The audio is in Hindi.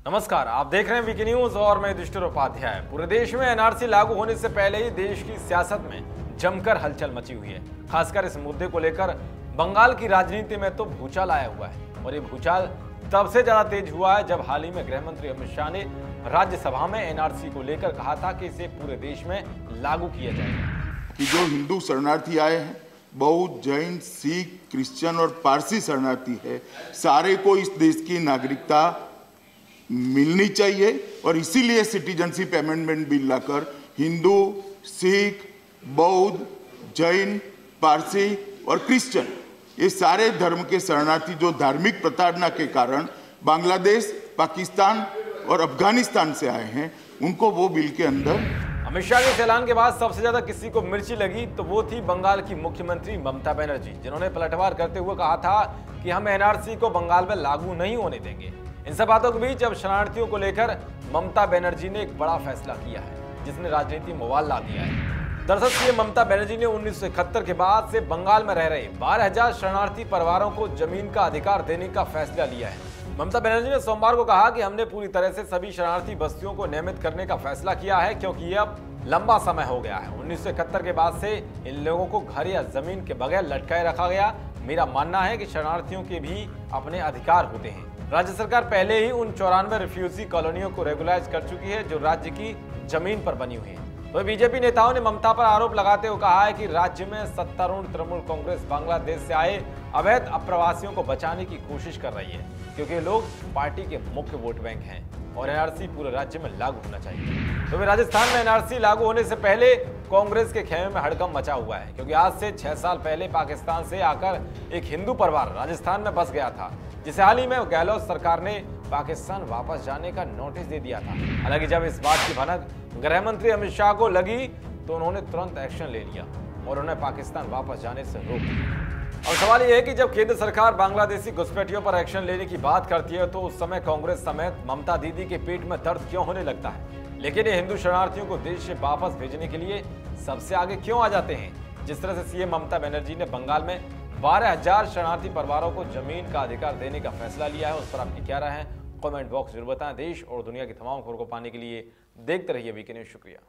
नमस्कार, आप देख रहे हैं वीके न्यूज और मैं युधिष्ठिर उपाध्याय। पूरे देश में एनआरसी लागू होने से पहले ही देश की सियासत में जमकर हलचल मची हुई है। खासकर इस मुद्दे को लेकर बंगाल की राजनीति में तो भूचाल आया हुआ है और ये भूचाल तब से ज्यादा तेज हुआ है जब हाल ही में गृह मंत्री अमित शाह ने राज्यसभा में एनआरसी को लेकर कहा था कि इसे पूरे देश में लागू किया जाएगा। कि जो हिंदू शरणार्थी आए हैं, बौद्ध, जैन, सिख, क्रिश्चियन और पारसी शरणार्थी है, सारे को इस देश की नागरिकता मिलनी चाहिए और इसीलिए सिटीजनशिप अमेंडमेंट बिल लाकर हिंदू, सिख, बौद्ध, जैन, पारसी और क्रिश्चियन ये सारे धर्म के शरणार्थी जो धार्मिक प्रताड़ना के कारण बांग्लादेश, पाकिस्तान और अफगानिस्तान से आए हैं, उनको वो बिल के अंदर। अमित शाह के इस ऐलान के बाद सबसे ज्यादा किसी को मिर्ची लगी तो वो थी बंगाल की मुख्यमंत्री ममता बनर्जी, जिन्होंने पलटवार करते हुए कहा था कि हम एनआरसी को बंगाल में लागू नहीं होने देंगे। इन सब बातों के बीच अब शरणार्थियों को लेकर ममता बनर्जी ने एक बड़ा फैसला किया है जिसने राजनीति में बवाल ला दिया है। दरअसल सीएम ममता बनर्जी ने 1971 के बाद से बंगाल में रह रहे 12,000 शरणार्थी परिवारों को जमीन का अधिकार देने का फैसला लिया है। ममता बनर्जी ने सोमवार को कहा कि हमने पूरी तरह से सभी शरणार्थी बस्तियों को नियमित करने का फैसला किया है क्योंकि ये अब लंबा समय हो गया है। 1971 के बाद से इन लोगों को घर या जमीन के बगैर लटकाए रखा गया। मेरा मानना है कि शरणार्थियों के भी अपने अधिकार होते हैं। राज्य सरकार पहले ही उन 94 रिफ्यूजी कॉलोनियों को रेगुलाइज कर चुकी है जो राज्य की जमीन पर बनी हुई है। तो बीजेपी नेताओं ने ममता पर आरोप लगाते हुए कहा है कि राज्य में सत्तारूढ़ तृणमूल कांग्रेस बांग्लादेश से आए अवैध अप्रवासियों को बचाने की कोशिश कर रही है क्योंकि लोग पार्टी के मुख्य वोट बैंक हैं और एनआरसी पूरे राज्य में लागू होना चाहिए। तो राजस्थान में एनआरसी लागू होने से पहले कांग्रेस के खेमे में हड़कंप मचा हुआ है क्योंकि आज से 6 साल पहले पाकिस्तान से आकर एक हिंदू परिवार राजस्थान में बस गया था, जिसे हाल ही में गहलोत सरकार ने पाकिस्तान वापस जाने का नोटिस दे दिया था। हालांकि जब इस बात की भनक गृह मंत्री अमित शाह को लगी तो उन्होंने तुरंत एक्शन ले लिया और उन्हें पाकिस्तान वापस जाने से रोक दिया। और सवाल यह है कि जब केंद्र सरकार बांग्लादेशी घुसपैठियों पर एक्शन लेने की बात करती है तो उस समय कांग्रेस समेत ममता दीदी के पेट में दर्द क्यों होने लगता है, लेकिन ये हिंदू शरणार्थियों को देश से वापस भेजने के लिए सबसे आगे क्यों आ जाते हैं। जिस तरह से सीएम ममता बनर्जी ने बंगाल में 12,000 शरणार्थी परिवारों को जमीन का अधिकार देने का फैसला लिया है, उस पर आपकी क्या राय है, कमेंट बॉक्स जरूर बताएं। देश और दुनिया की तमाम खबरों को पाने के लिए देखते रहिए वीके न्यूज। शुक्रिया।